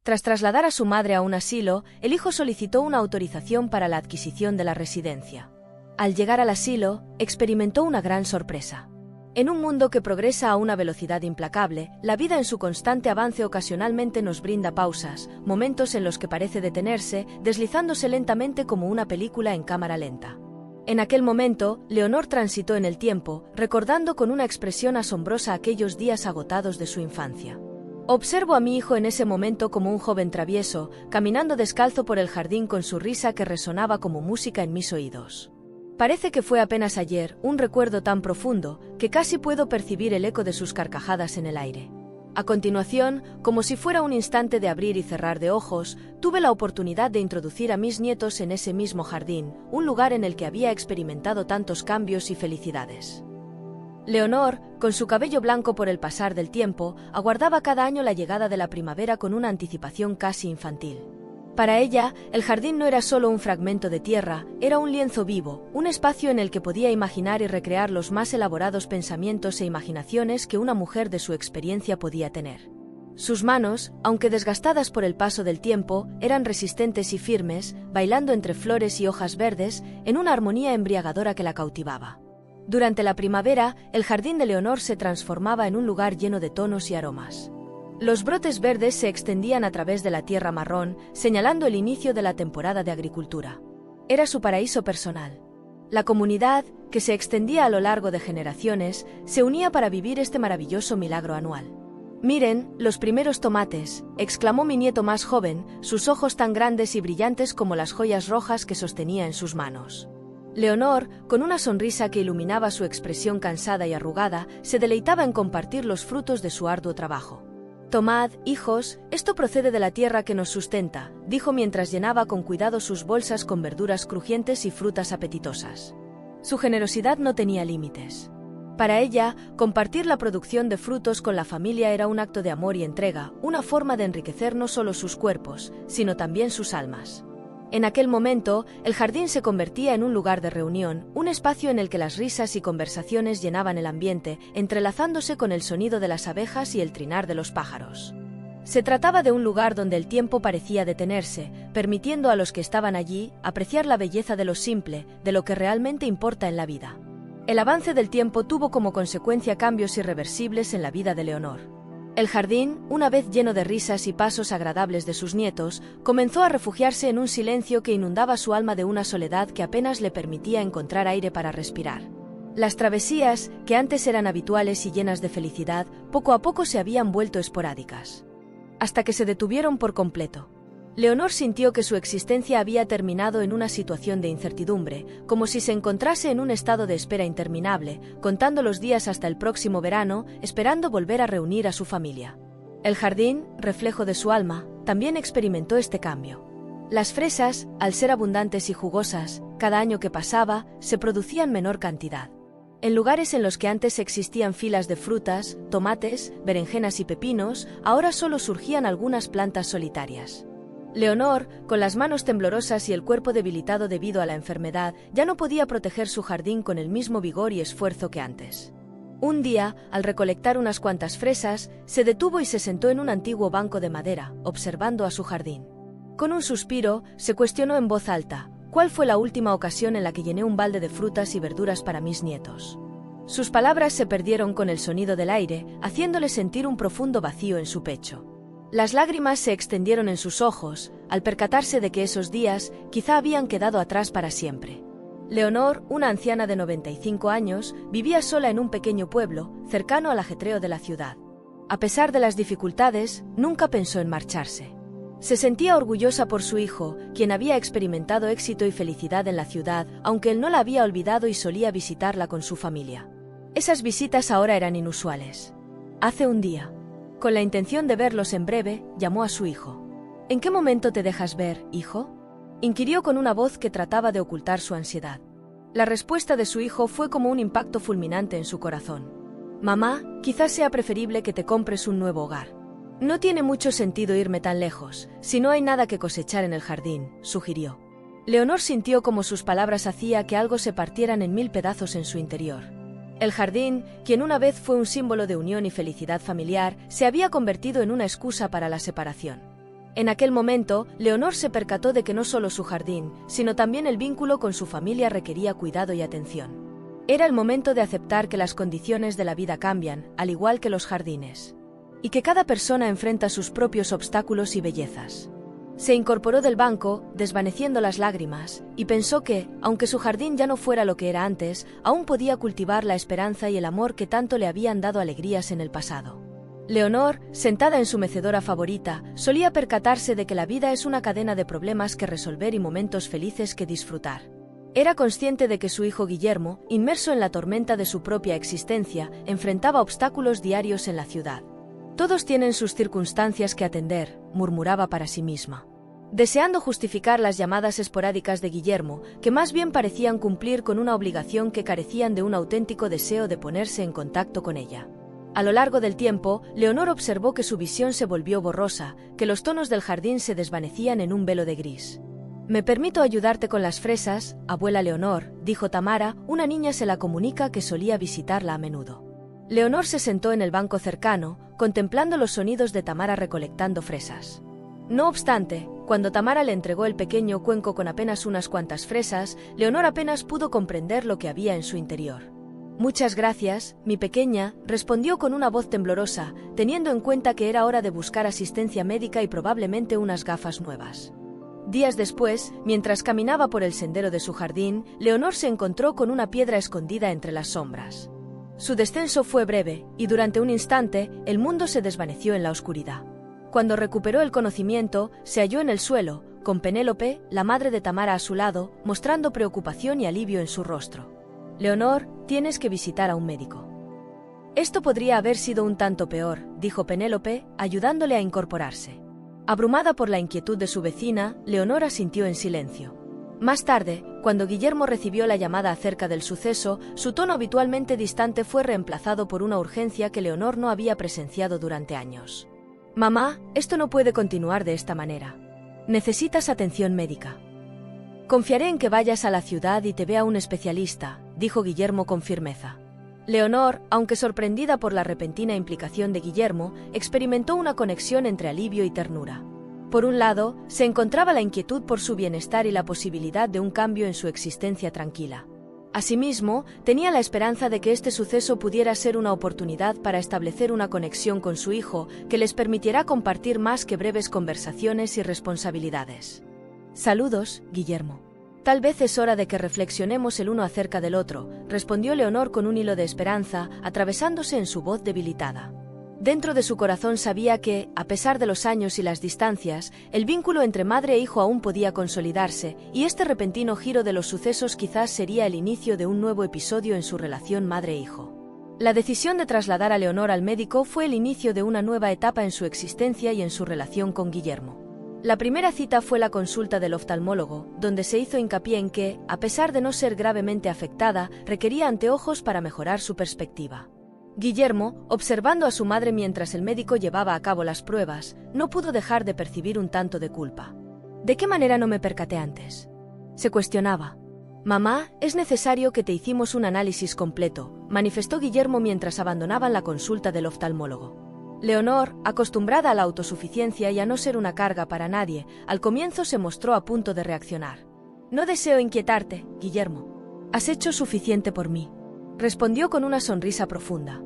Tras trasladar a su madre a un asilo, el hijo solicitó una autorización para la adquisición de la residencia. Al llegar al asilo, experimentó una gran sorpresa. En un mundo que progresa a una velocidad implacable, la vida en su constante avance ocasionalmente nos brinda pausas, momentos en los que parece detenerse, deslizándose lentamente como una película en cámara lenta. En aquel momento, Leonor transitó en el tiempo, recordando con una expresión asombrosa aquellos días agotados de su infancia. Observo a mi hijo en ese momento como un joven travieso, caminando descalzo por el jardín con su risa que resonaba como música en mis oídos. Parece que fue apenas ayer, un recuerdo tan profundo, que casi puedo percibir el eco de sus carcajadas en el aire. A continuación, como si fuera un instante de abrir y cerrar de ojos, tuve la oportunidad de introducir a mis nietos en ese mismo jardín, un lugar en el que había experimentado tantos cambios y felicidades. Leonor, con su cabello blanco por el pasar del tiempo, aguardaba cada año la llegada de la primavera con una anticipación casi infantil. Para ella, el jardín no era solo un fragmento de tierra, era un lienzo vivo, un espacio en el que podía imaginar y recrear los más elaborados pensamientos e imaginaciones que una mujer de su experiencia podía tener. Sus manos, aunque desgastadas por el paso del tiempo, eran resistentes y firmes, bailando entre flores y hojas verdes, en una armonía embriagadora que la cautivaba. Durante la primavera, el jardín de Leonor se transformaba en un lugar lleno de tonos y aromas. Los brotes verdes se extendían a través de la tierra marrón, señalando el inicio de la temporada de agricultura. Era su paraíso personal. La comunidad, que se extendía a lo largo de generaciones, se unía para vivir este maravilloso milagro anual. «Miren, los primeros tomates», exclamó mi nieto más joven, sus ojos tan grandes y brillantes como las joyas rojas que sostenía en sus manos. Leonor, con una sonrisa que iluminaba su expresión cansada y arrugada, se deleitaba en compartir los frutos de su arduo trabajo. «Tomad, hijos, esto procede de la tierra que nos sustenta», dijo mientras llenaba con cuidado sus bolsas con verduras crujientes y frutas apetitosas. Su generosidad no tenía límites. Para ella, compartir la producción de frutos con la familia era un acto de amor y entrega, una forma de enriquecer no solo sus cuerpos, sino también sus almas. En aquel momento, el jardín se convertía en un lugar de reunión, un espacio en el que las risas y conversaciones llenaban el ambiente, entrelazándose con el sonido de las abejas y el trinar de los pájaros. Se trataba de un lugar donde el tiempo parecía detenerse, permitiendo a los que estaban allí apreciar la belleza de lo simple, de lo que realmente importa en la vida. El avance del tiempo tuvo como consecuencia cambios irreversibles en la vida de Leonor. El jardín, una vez lleno de risas y pasos agradables de sus nietos, comenzó a refugiarse en un silencio que inundaba su alma de una soledad que apenas le permitía encontrar aire para respirar. Las travesías, que antes eran habituales y llenas de felicidad, poco a poco se habían vuelto esporádicas. Hasta que se detuvieron por completo. Leonor sintió que su existencia había terminado en una situación de incertidumbre, como si se encontrase en un estado de espera interminable, contando los días hasta el próximo verano, esperando volver a reunir a su familia. El jardín, reflejo de su alma, también experimentó este cambio. Las fresas, al ser abundantes y jugosas, cada año que pasaba, se producían menor cantidad. En lugares en los que antes existían filas de frutas, tomates, berenjenas y pepinos, ahora solo surgían algunas plantas solitarias. Leonor, con las manos temblorosas y el cuerpo debilitado debido a la enfermedad, ya no podía proteger su jardín con el mismo vigor y esfuerzo que antes. Un día, al recolectar unas cuantas fresas, se detuvo y se sentó en un antiguo banco de madera, observando a su jardín. Con un suspiro, se cuestionó en voz alta: ¿cuál fue la última ocasión en la que llené un balde de frutas y verduras para mis nietos? Sus palabras se perdieron con el sonido del aire, haciéndole sentir un profundo vacío en su pecho. Las lágrimas se extendieron en sus ojos, al percatarse de que esos días quizá habían quedado atrás para siempre. Leonor, una anciana de 95 años, vivía sola en un pequeño pueblo, cercano al ajetreo de la ciudad. A pesar de las dificultades, nunca pensó en marcharse. Se sentía orgullosa por su hijo, quien había experimentado éxito y felicidad en la ciudad, aunque él no la había olvidado y solía visitarla con su familia. Esas visitas ahora eran inusuales. Hace un día, con la intención de verlos en breve, llamó a su hijo. «¿En qué momento te dejas ver, hijo?», inquirió con una voz que trataba de ocultar su ansiedad. La respuesta de su hijo fue como un impacto fulminante en su corazón. «Mamá, quizás sea preferible que te compres un nuevo hogar. No tiene mucho sentido irme tan lejos, si no hay nada que cosechar en el jardín», sugirió. Leonor sintió como sus palabras hacía que algo se partieran en mil pedazos en su interior. El jardín, quien una vez fue un símbolo de unión y felicidad familiar, se había convertido en una excusa para la separación. En aquel momento, Leonor se percató de que no solo su jardín, sino también el vínculo con su familia requería cuidado y atención. Era el momento de aceptar que las condiciones de la vida cambian, al igual que los jardines. Y que cada persona enfrenta sus propios obstáculos y bellezas. Se incorporó del banco, desvaneciendo las lágrimas, y pensó que, aunque su jardín ya no fuera lo que era antes, aún podía cultivar la esperanza y el amor que tanto le habían dado alegrías en el pasado. Leonor, sentada en su mecedora favorita, solía percatarse de que la vida es una cadena de problemas que resolver y momentos felices que disfrutar. Era consciente de que su hijo Guillermo, inmerso en la tormenta de su propia existencia, enfrentaba obstáculos diarios en la ciudad. Todos tienen sus circunstancias que atender, murmuraba para sí misma. Deseando justificar las llamadas esporádicas de Guillermo, que más bien parecían cumplir con una obligación que carecían de un auténtico deseo de ponerse en contacto con ella. A lo largo del tiempo, Leonor observó que su visión se volvió borrosa, que los tonos del jardín se desvanecían en un velo de gris. «Me permito ayudarte con las fresas, abuela Leonor», dijo Tamara, una niña se la comunica que solía visitarla a menudo. Leonor se sentó en el banco cercano, contemplando los sonidos de Tamara recolectando fresas. No obstante, cuando Tamara le entregó el pequeño cuenco con apenas unas cuantas fresas, Leonor apenas pudo comprender lo que había en su interior. «Muchas gracias, mi pequeña», respondió con una voz temblorosa, teniendo en cuenta que era hora de buscar asistencia médica y probablemente unas gafas nuevas. Días después, mientras caminaba por el sendero de su jardín, Leonor se encontró con una piedra escondida entre las sombras. Su descenso fue breve, y durante un instante, el mundo se desvaneció en la oscuridad. Cuando recuperó el conocimiento, se halló en el suelo, con Penélope, la madre de Tamara a su lado, mostrando preocupación y alivio en su rostro. «Leonor, tienes que visitar a un médico». «Esto podría haber sido un tanto peor», dijo Penélope, ayudándole a incorporarse. Abrumada por la inquietud de su vecina, Leonor asintió en silencio. Más tarde, cuando Guillermo recibió la llamada acerca del suceso, su tono habitualmente distante fue reemplazado por una urgencia que Leonor no había presenciado durante años. «Mamá, esto no puede continuar de esta manera. Necesitas atención médica. Confiaré en que vayas a la ciudad y te vea un especialista», dijo Guillermo con firmeza. Leonor, aunque sorprendida por la repentina implicación de Guillermo, experimentó una conexión entre alivio y ternura. Por un lado, se encontraba la inquietud por su bienestar y la posibilidad de un cambio en su existencia tranquila. Asimismo, tenía la esperanza de que este suceso pudiera ser una oportunidad para establecer una conexión con su hijo que les permitirá compartir más que breves conversaciones y responsabilidades. «Saludos, Guillermo. Tal vez es hora de que reflexionemos el uno acerca del otro», respondió Leonor con un hilo de esperanza, atravesándose en su voz debilitada. Dentro de su corazón sabía que, a pesar de los años y las distancias, el vínculo entre madre e hijo aún podía consolidarse, y este repentino giro de los sucesos quizás sería el inicio de un nuevo episodio en su relación madre-hijo. La decisión de trasladar a Leonor al médico fue el inicio de una nueva etapa en su existencia y en su relación con Guillermo. La primera cita fue la consulta del oftalmólogo, donde se hizo hincapié en que, a pesar de no ser gravemente afectada, requería anteojos para mejorar su perspectiva. Guillermo, observando a su madre mientras el médico llevaba a cabo las pruebas, no pudo dejar de percibir un tanto de culpa. «¿De qué manera no me percaté antes?», se cuestionaba. «Mamá, es necesario que te hicimos un análisis completo», manifestó Guillermo mientras abandonaban la consulta del oftalmólogo. Leonor, acostumbrada a la autosuficiencia y a no ser una carga para nadie, al comienzo se mostró a punto de reaccionar. «No deseo inquietarte, Guillermo. Has hecho suficiente por mí», respondió con una sonrisa profunda.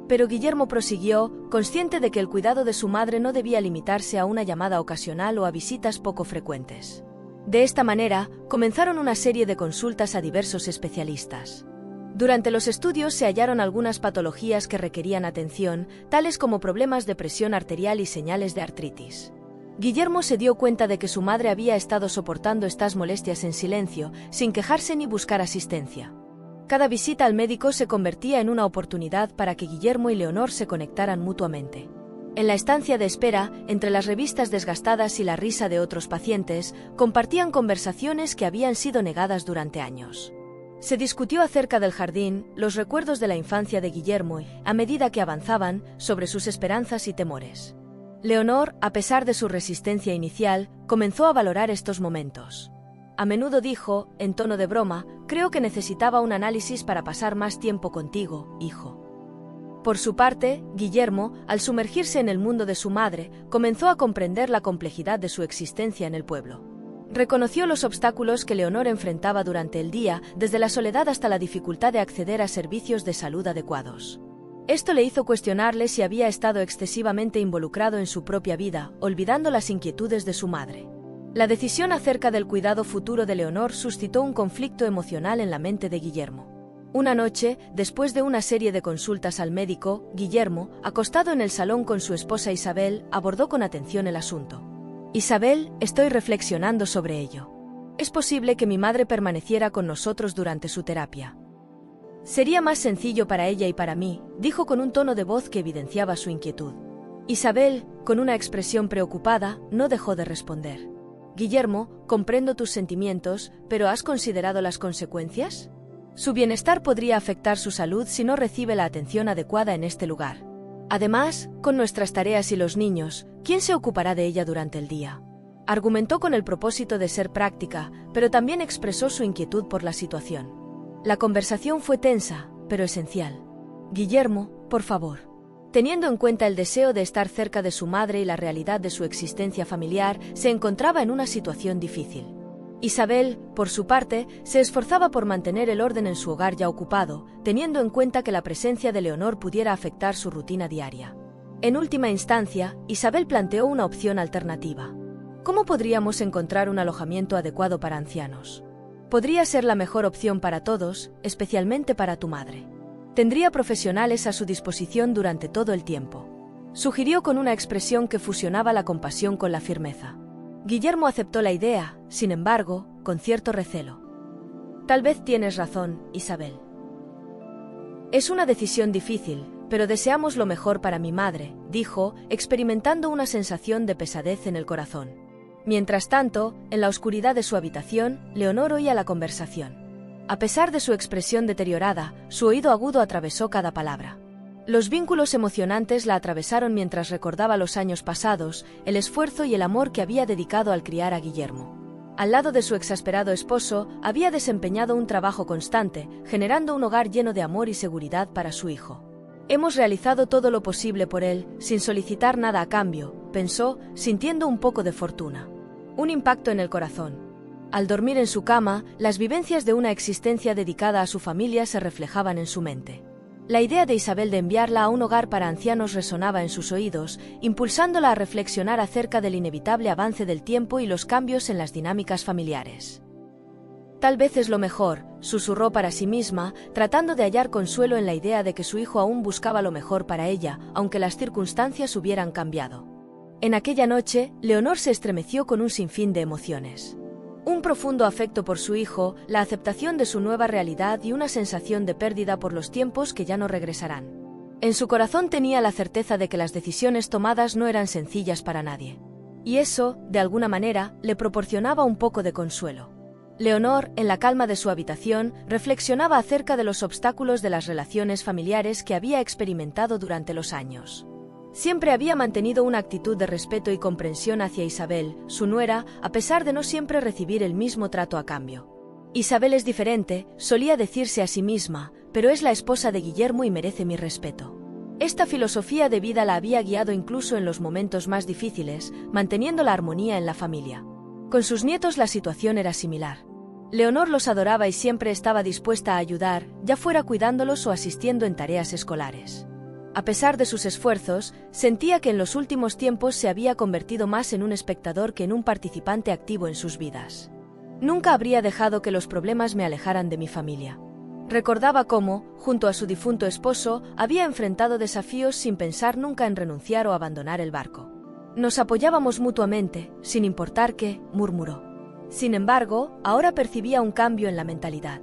Pero Guillermo prosiguió, consciente de que el cuidado de su madre no debía limitarse a una llamada ocasional o a visitas poco frecuentes. De esta manera, comenzaron una serie de consultas a diversos especialistas. Durante los estudios se hallaron algunas patologías que requerían atención, tales como problemas de presión arterial y señales de artritis. Guillermo se dio cuenta de que su madre había estado soportando estas molestias en silencio, sin quejarse ni buscar asistencia. Cada visita al médico se convertía en una oportunidad para que Guillermo y Leonor se conectaran mutuamente. En la estancia de espera, entre las revistas desgastadas y la risa de otros pacientes, compartían conversaciones que habían sido negadas durante años. Se discutió acerca del jardín, los recuerdos de la infancia de Guillermo y, a medida que avanzaban, sobre sus esperanzas y temores. Leonor, a pesar de su resistencia inicial, comenzó a valorar estos momentos. A menudo dijo, en tono de broma, «Creo que necesitaba un análisis para pasar más tiempo contigo, hijo». Por su parte, Guillermo, al sumergirse en el mundo de su madre, comenzó a comprender la complejidad de su existencia en el pueblo. Reconoció los obstáculos que Leonor enfrentaba durante el día, desde la soledad hasta la dificultad de acceder a servicios de salud adecuados. Esto le hizo cuestionarle si había estado excesivamente involucrado en su propia vida, olvidando las inquietudes de su madre. La decisión acerca del cuidado futuro de Leonor suscitó un conflicto emocional en la mente de Guillermo. Una noche, después de una serie de consultas al médico, Guillermo, acostado en el salón con su esposa Isabel, abordó con atención el asunto. «Isabel, estoy reflexionando sobre ello. Es posible que mi madre permaneciera con nosotros durante su terapia. Sería más sencillo para ella y para mí», dijo con un tono de voz que evidenciaba su inquietud. Isabel, con una expresión preocupada, no dejó de responder. «Guillermo, comprendo tus sentimientos, pero ¿has considerado las consecuencias? Su bienestar podría afectar su salud si no recibe la atención adecuada en este lugar. Además, con nuestras tareas y los niños, ¿quién se ocupará de ella durante el día?». Argumentó con el propósito de ser práctica, pero también expresó su inquietud por la situación. La conversación fue tensa, pero esencial. «Guillermo, por favor». Teniendo en cuenta el deseo de estar cerca de su madre y la realidad de su existencia familiar, se encontraba en una situación difícil. Isabel, por su parte, se esforzaba por mantener el orden en su hogar ya ocupado, teniendo en cuenta que la presencia de Leonor pudiera afectar su rutina diaria. En última instancia, Isabel planteó una opción alternativa. ¿Cómo podríamos encontrar un alojamiento adecuado para ancianos? Podría ser la mejor opción para todos, especialmente para tu madre. Tendría profesionales a su disposición durante todo el tiempo. Sugirió con una expresión que fusionaba la compasión con la firmeza. Guillermo aceptó la idea, sin embargo, con cierto recelo. «Tal vez tienes razón, Isabel. Es una decisión difícil, pero deseamos lo mejor para mi madre», dijo, experimentando una sensación de pesadez en el corazón. Mientras tanto, en la oscuridad de su habitación, Leonor oía la conversación. A pesar de su expresión deteriorada, su oído agudo atravesó cada palabra. Los vínculos emocionantes la atravesaron mientras recordaba los años pasados, el esfuerzo y el amor que había dedicado al criar a Guillermo. Al lado de su exasperado esposo, había desempeñado un trabajo constante, generando un hogar lleno de amor y seguridad para su hijo. «Hemos realizado todo lo posible por él, sin solicitar nada a cambio», pensó, sintiendo un poco de fortuna. Un impacto en el corazón. Al dormir en su cama, las vivencias de una existencia dedicada a su familia se reflejaban en su mente. La idea de Isabel de enviarla a un hogar para ancianos resonaba en sus oídos, impulsándola a reflexionar acerca del inevitable avance del tiempo y los cambios en las dinámicas familiares. «Tal vez es lo mejor», susurró para sí misma, tratando de hallar consuelo en la idea de que su hijo aún buscaba lo mejor para ella, aunque las circunstancias hubieran cambiado. En aquella noche, Leonor se estremeció con un sinfín de emociones. Un profundo afecto por su hijo, la aceptación de su nueva realidad y una sensación de pérdida por los tiempos que ya no regresarán. En su corazón tenía la certeza de que las decisiones tomadas no eran sencillas para nadie. Y eso, de alguna manera, le proporcionaba un poco de consuelo. Leonor, en la calma de su habitación, reflexionaba acerca de los obstáculos de las relaciones familiares que había experimentado durante los años. Siempre había mantenido una actitud de respeto y comprensión hacia Isabel, su nuera, a pesar de no siempre recibir el mismo trato a cambio. «Isabel es diferente», solía decirse a sí misma, «pero es la esposa de Guillermo y merece mi respeto». Esta filosofía de vida la había guiado incluso en los momentos más difíciles, manteniendo la armonía en la familia. Con sus nietos la situación era similar. Leonor los adoraba y siempre estaba dispuesta a ayudar, ya fuera cuidándolos o asistiendo en tareas escolares. A pesar de sus esfuerzos, sentía que en los últimos tiempos se había convertido más en un espectador que en un participante activo en sus vidas. «Nunca habría dejado que los problemas me alejaran de mi familia». Recordaba cómo, junto a su difunto esposo, había enfrentado desafíos sin pensar nunca en renunciar o abandonar el barco. «Nos apoyábamos mutuamente, sin importar qué», murmuró. Sin embargo, ahora percibía un cambio en la mentalidad.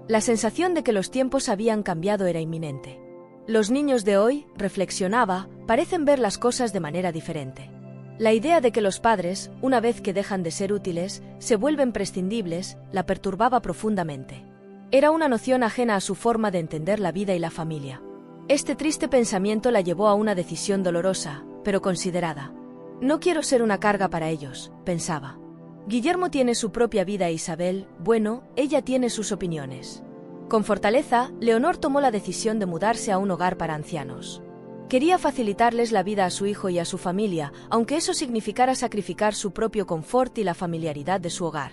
La sensación de que los tiempos habían cambiado era inminente. Los niños de hoy, reflexionaba, parecen ver las cosas de manera diferente. La idea de que los padres, una vez que dejan de ser útiles, se vuelven prescindibles, la perturbaba profundamente. Era una noción ajena a su forma de entender la vida y la familia. Este triste pensamiento la llevó a una decisión dolorosa, pero considerada. «No quiero ser una carga para ellos», pensaba. «Guillermo tiene su propia vida e Isabel, bueno, ella tiene sus opiniones. Con fortaleza, Leonor tomó la decisión de mudarse a un hogar para ancianos. Quería facilitarles la vida a su hijo y a su familia, aunque eso significara sacrificar su propio confort y la familiaridad de su hogar.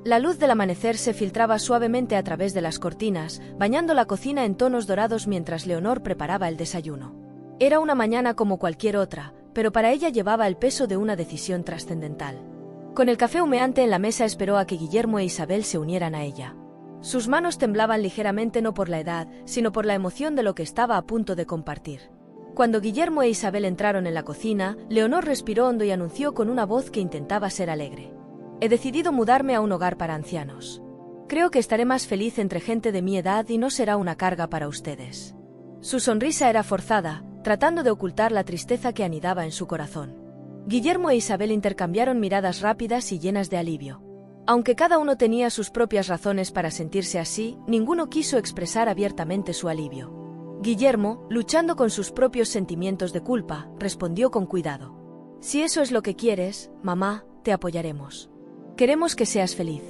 La luz del amanecer se filtraba suavemente a través de las cortinas, bañando la cocina en tonos dorados mientras Leonor preparaba el desayuno. Era una mañana como cualquier otra, pero para ella llevaba el peso de una decisión trascendental. Con el café humeante en la mesa esperó a que Guillermo e Isabel se unieran a ella. Sus manos temblaban ligeramente no por la edad, sino por la emoción de lo que estaba a punto de compartir. Cuando Guillermo e Isabel entraron en la cocina, Leonor respiró hondo y anunció con una voz que intentaba ser alegre. He decidido mudarme a un hogar para ancianos. Creo que estaré más feliz entre gente de mi edad y no será una carga para ustedes. Su sonrisa era forzada, tratando de ocultar la tristeza que anidaba en su corazón. Guillermo e Isabel intercambiaron miradas rápidas y llenas de alivio. Aunque cada uno tenía sus propias razones para sentirse así, ninguno quiso expresar abiertamente su alivio. Guillermo, luchando con sus propios sentimientos de culpa, respondió con cuidado. Si eso es lo que quieres, mamá, te apoyaremos. Queremos que seas feliz.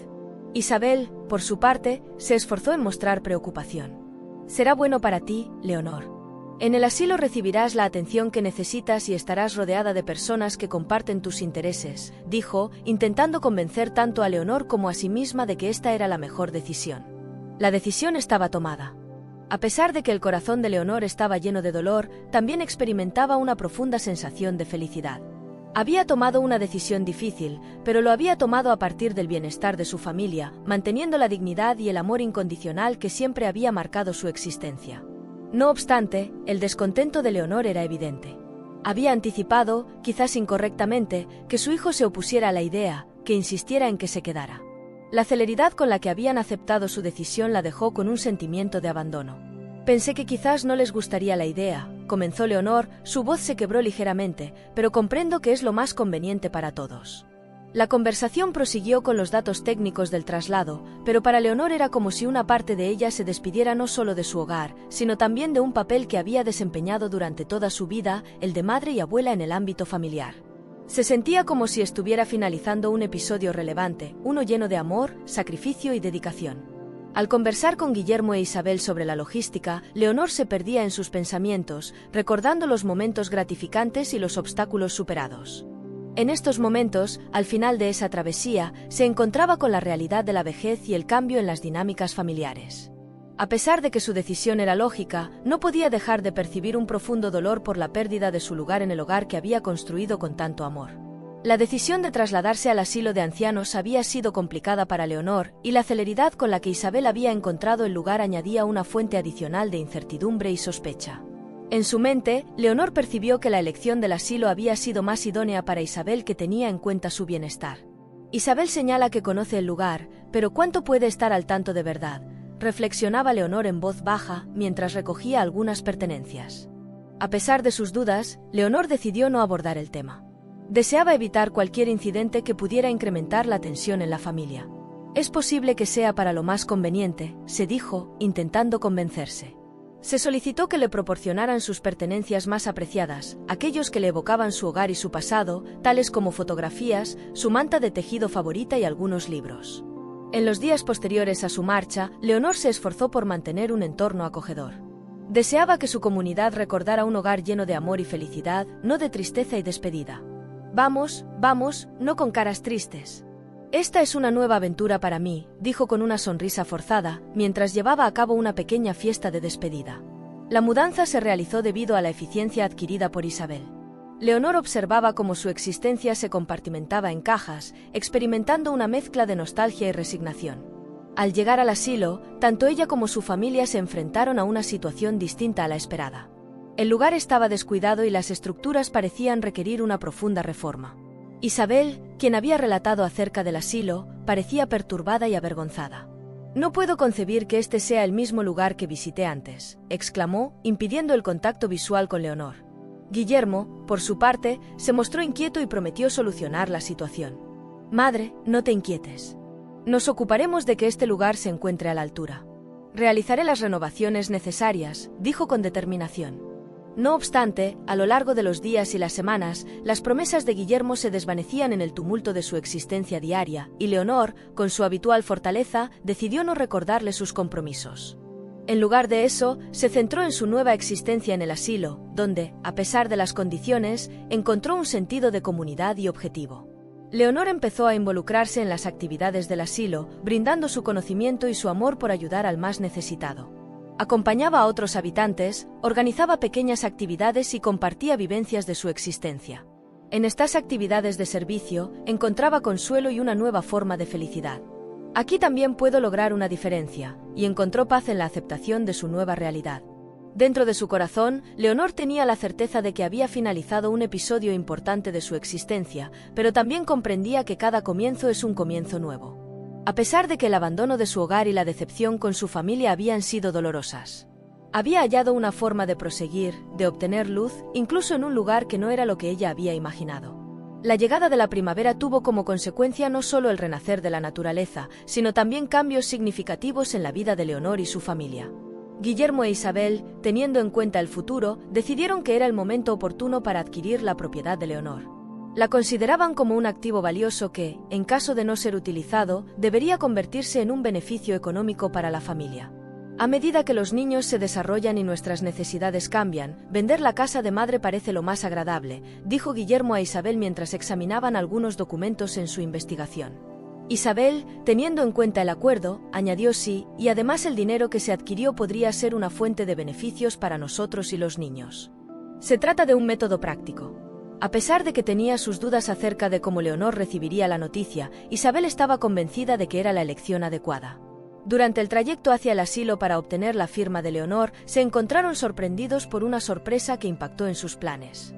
Isabel, por su parte, se esforzó en mostrar preocupación. Será bueno para ti, Leonor. En el asilo recibirás la atención que necesitas y estarás rodeada de personas que comparten tus intereses, dijo, intentando convencer tanto a Leonor como a sí misma de que esta era la mejor decisión. La decisión estaba tomada. A pesar de que el corazón de Leonor estaba lleno de dolor, también experimentaba una profunda sensación de felicidad. Había tomado una decisión difícil, pero lo había tomado a partir del bienestar de su familia, manteniendo la dignidad y el amor incondicional que siempre había marcado su existencia. No obstante, el descontento de Leonor era evidente. Había anticipado, quizás incorrectamente, que su hijo se opusiera a la idea, que insistiera en que se quedara. La celeridad con la que habían aceptado su decisión la dejó con un sentimiento de abandono. Pensé que quizás no les gustaría la idea, comenzó Leonor, su voz se quebró ligeramente, pero comprendo que es lo más conveniente para todos. La conversación prosiguió con los datos técnicos del traslado, pero para Leonor era como si una parte de ella se despidiera no solo de su hogar, sino también de un papel que había desempeñado durante toda su vida, el de madre y abuela en el ámbito familiar. Se sentía como si estuviera finalizando un episodio relevante, uno lleno de amor, sacrificio y dedicación. Al conversar con Guillermo e Isabel sobre la logística, Leonor se perdía en sus pensamientos, recordando los momentos gratificantes y los obstáculos superados. En estos momentos, al final de esa travesía, se encontraba con la realidad de la vejez y el cambio en las dinámicas familiares. A pesar de que su decisión era lógica, no podía dejar de percibir un profundo dolor por la pérdida de su lugar en el hogar que había construido con tanto amor. La decisión de trasladarse al asilo de ancianos había sido complicada para Leonor, y la celeridad con la que Isabel había encontrado el lugar añadía una fuente adicional de incertidumbre y sospecha. En su mente, Leonor percibió que la elección del asilo había sido más idónea para Isabel que tenía en cuenta su bienestar. Isabel señala que conoce el lugar, pero ¿cuánto puede estar al tanto de verdad?, reflexionaba Leonor en voz baja mientras recogía algunas pertenencias. A pesar de sus dudas, Leonor decidió no abordar el tema. Deseaba evitar cualquier incidente que pudiera incrementar la tensión en la familia. Es posible que sea para lo más conveniente, se dijo, intentando convencerse. Se solicitó que le proporcionaran sus pertenencias más apreciadas, aquellos que le evocaban su hogar y su pasado, tales como fotografías, su manta de tejido favorita y algunos libros. En los días posteriores a su marcha, Leonor se esforzó por mantener un entorno acogedor. Deseaba que su comunidad recordara un hogar lleno de amor y felicidad, no de tristeza y despedida. Vamos, vamos, no con caras tristes. Esta es una nueva aventura para mí, dijo con una sonrisa forzada, mientras llevaba a cabo una pequeña fiesta de despedida. La mudanza se realizó debido a la eficiencia adquirida por Isabel. Leonor observaba cómo su existencia se compartimentaba en cajas, experimentando una mezcla de nostalgia y resignación. Al llegar al asilo, tanto ella como su familia se enfrentaron a una situación distinta a la esperada. El lugar estaba descuidado y las estructuras parecían requerir una profunda reforma. Isabel, quien había relatado acerca del asilo, parecía perturbada y avergonzada. «No puedo concebir que este sea el mismo lugar que visité antes», exclamó, impidiendo el contacto visual con Leonor. Guillermo, por su parte, se mostró inquieto y prometió solucionar la situación. «Madre, no te inquietes. Nos ocuparemos de que este lugar se encuentre a la altura. Realizaré las renovaciones necesarias», dijo con determinación. No obstante, a lo largo de los días y las semanas, las promesas de Guillermo se desvanecían en el tumulto de su existencia diaria, y Leonor, con su habitual fortaleza, decidió no recordarle sus compromisos. En lugar de eso, se centró en su nueva existencia en el asilo, donde, a pesar de las condiciones, encontró un sentido de comunidad y objetivo. Leonor empezó a involucrarse en las actividades del asilo, brindando su conocimiento y su amor por ayudar al más necesitado. Acompañaba a otros habitantes, organizaba pequeñas actividades y compartía vivencias de su existencia. En estas actividades de servicio, encontraba consuelo y una nueva forma de felicidad. Aquí también puedo lograr una diferencia, y encontró paz en la aceptación de su nueva realidad. Dentro de su corazón, Leonor tenía la certeza de que había finalizado un episodio importante de su existencia, pero también comprendía que cada comienzo es un comienzo nuevo. A pesar de que el abandono de su hogar y la decepción con su familia habían sido dolorosas, había hallado una forma de proseguir, de obtener luz, incluso en un lugar que no era lo que ella había imaginado. La llegada de la primavera tuvo como consecuencia no solo el renacer de la naturaleza, sino también cambios significativos en la vida de Leonor y su familia. Guillermo e Isabel, teniendo en cuenta el futuro, decidieron que era el momento oportuno para adquirir la propiedad de Leonor. La consideraban como un activo valioso que, en caso de no ser utilizado, debería convertirse en un beneficio económico para la familia. A medida que los niños se desarrollan y nuestras necesidades cambian, vender la casa de madre parece lo más agradable, dijo Guillermo a Isabel mientras examinaban algunos documentos en su investigación. Isabel, teniendo en cuenta el acuerdo, añadió sí, y además el dinero que se adquirió podría ser una fuente de beneficios para nosotros y los niños. Se trata de un método práctico. A pesar de que tenía sus dudas acerca de cómo Leonor recibiría la noticia, Isabel estaba convencida de que era la elección adecuada. Durante el trayecto hacia el asilo para obtener la firma de Leonor, se encontraron sorprendidos por una sorpresa que impactó en sus planes.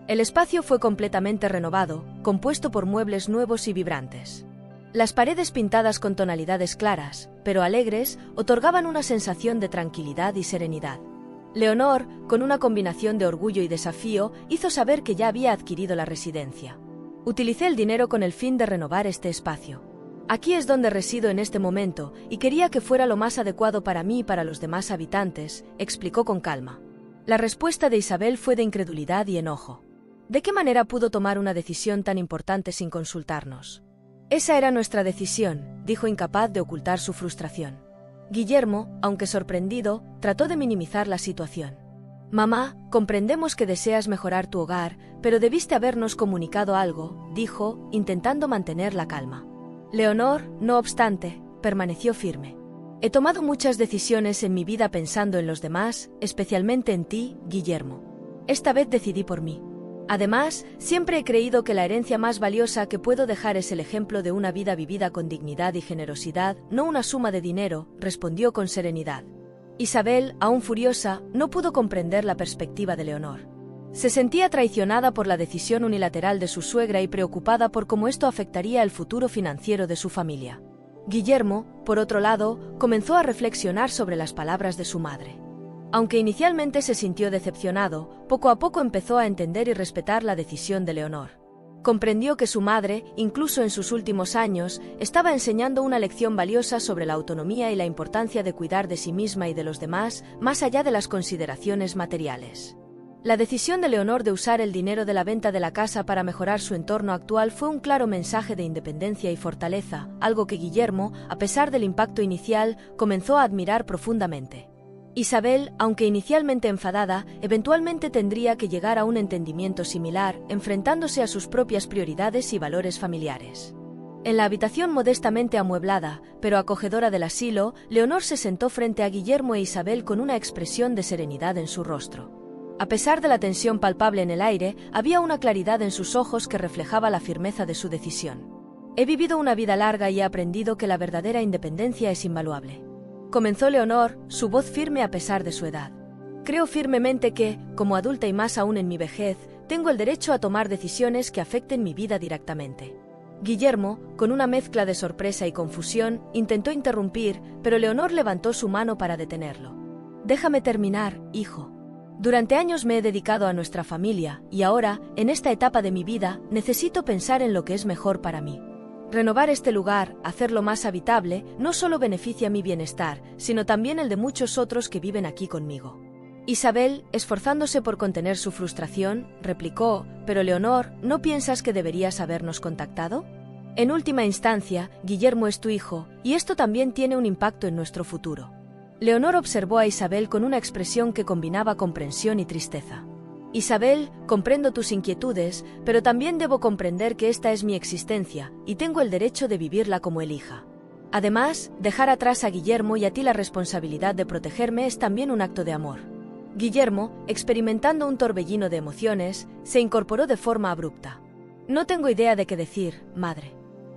El espacio fue completamente renovado, compuesto por muebles nuevos y vibrantes. Las paredes pintadas con tonalidades claras, pero alegres, otorgaban una sensación de tranquilidad y serenidad. Leonor, con una combinación de orgullo y desafío, hizo saber que ya había adquirido la residencia. Utilicé el dinero con el fin de renovar este espacio. Aquí es donde resido en este momento, y quería que fuera lo más adecuado para mí y para los demás habitantes, explicó con calma. La respuesta de Isabel fue de incredulidad y enojo. ¿De qué manera pudo tomar una decisión tan importante sin consultarnos? Esa era nuestra decisión, dijo incapaz de ocultar su frustración. Guillermo, aunque sorprendido, trató de minimizar la situación. Mamá, comprendemos que deseas mejorar tu hogar, pero debiste habernos comunicado algo, dijo, intentando mantener la calma. Leonor, no obstante, permaneció firme. He tomado muchas decisiones en mi vida pensando en los demás, especialmente en ti, Guillermo. Esta vez decidí por mí. Además, siempre he creído que la herencia más valiosa que puedo dejar es el ejemplo de una vida vivida con dignidad y generosidad, no una suma de dinero, respondió con serenidad. Isabel, aún furiosa, no pudo comprender la perspectiva de Leonor. Se sentía traicionada por la decisión unilateral de su suegra y preocupada por cómo esto afectaría el futuro financiero de su familia. Guillermo, por otro lado, comenzó a reflexionar sobre las palabras de su madre. Aunque inicialmente se sintió decepcionado, poco a poco empezó a entender y respetar la decisión de Leonor. Comprendió que su madre, incluso en sus últimos años, estaba enseñando una lección valiosa sobre la autonomía y la importancia de cuidar de sí misma y de los demás, más allá de las consideraciones materiales. La decisión de Leonor de usar el dinero de la venta de la casa para mejorar su entorno actual fue un claro mensaje de independencia y fortaleza, algo que Guillermo, a pesar del impacto inicial, comenzó a admirar profundamente. Isabel, aunque inicialmente enfadada, eventualmente tendría que llegar a un entendimiento similar, enfrentándose a sus propias prioridades y valores familiares. En la habitación modestamente amueblada, pero acogedora del asilo, Leonor se sentó frente a Guillermo e Isabel con una expresión de serenidad en su rostro. A pesar de la tensión palpable en el aire, había una claridad en sus ojos que reflejaba la firmeza de su decisión. He vivido una vida larga y he aprendido que la verdadera independencia es invaluable. Comenzó Leonor, su voz firme a pesar de su edad. Creo firmemente que, como adulta y más aún en mi vejez, tengo el derecho a tomar decisiones que afecten mi vida directamente. Guillermo, con una mezcla de sorpresa y confusión, intentó interrumpir, pero Leonor levantó su mano para detenerlo. Déjame terminar, hijo. Durante años me he dedicado a nuestra familia, y ahora, en esta etapa de mi vida, necesito pensar en lo que es mejor para mí. Renovar este lugar, hacerlo más habitable, no solo beneficia mi bienestar, sino también el de muchos otros que viven aquí conmigo. Isabel, esforzándose por contener su frustración, replicó, «Pero Leonor, ¿no piensas que deberías habernos contactado? En última instancia, Guillermo es tu hijo, y esto también tiene un impacto en nuestro futuro. Leonor observó a Isabel con una expresión que combinaba comprensión y tristeza. Isabel, comprendo tus inquietudes, pero también debo comprender que esta es mi existencia, y tengo el derecho de vivirla como elija. Además, dejar atrás a Guillermo y a ti la responsabilidad de protegerme es también un acto de amor. Guillermo, experimentando un torbellino de emociones, se incorporó de forma abrupta. No tengo idea de qué decir, madre.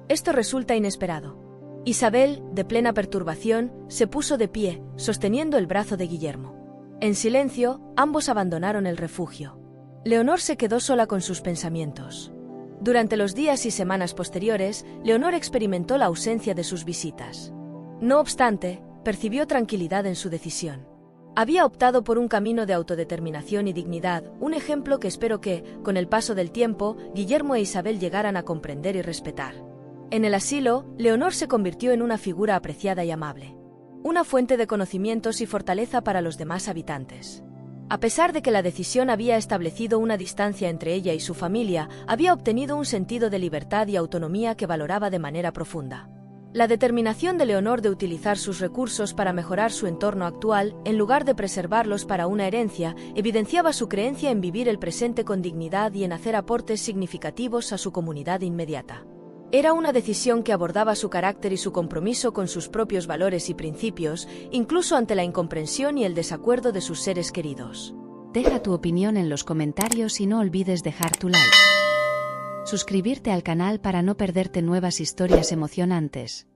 Esto resulta inesperado. Isabel, de plena perturbación, se puso de pie, sosteniendo el brazo de Guillermo. En silencio, ambos abandonaron el refugio. Leonor se quedó sola con sus pensamientos. Durante los días y semanas posteriores, Leonor experimentó la ausencia de sus visitas. No obstante, percibió tranquilidad en su decisión. Había optado por un camino de autodeterminación y dignidad, un ejemplo que espero que, con el paso del tiempo, Guillermo e Isabel llegaran a comprender y respetar. En el asilo, Leonor se convirtió en una figura apreciada y amable. Una fuente de conocimientos y fortaleza para los demás habitantes. A pesar de que la decisión había establecido una distancia entre ella y su familia, había obtenido un sentido de libertad y autonomía que valoraba de manera profunda. La determinación de Leonor de utilizar sus recursos para mejorar su entorno actual, en lugar de preservarlos para una herencia, evidenciaba su creencia en vivir el presente con dignidad y en hacer aportes significativos a su comunidad inmediata. Era una decisión que abordaba su carácter y su compromiso con sus propios valores y principios, incluso ante la incomprensión y el desacuerdo de sus seres queridos. Deja tu opinión en los comentarios y no olvides dejar tu like. Suscribirte al canal para no perderte nuevas historias emocionantes.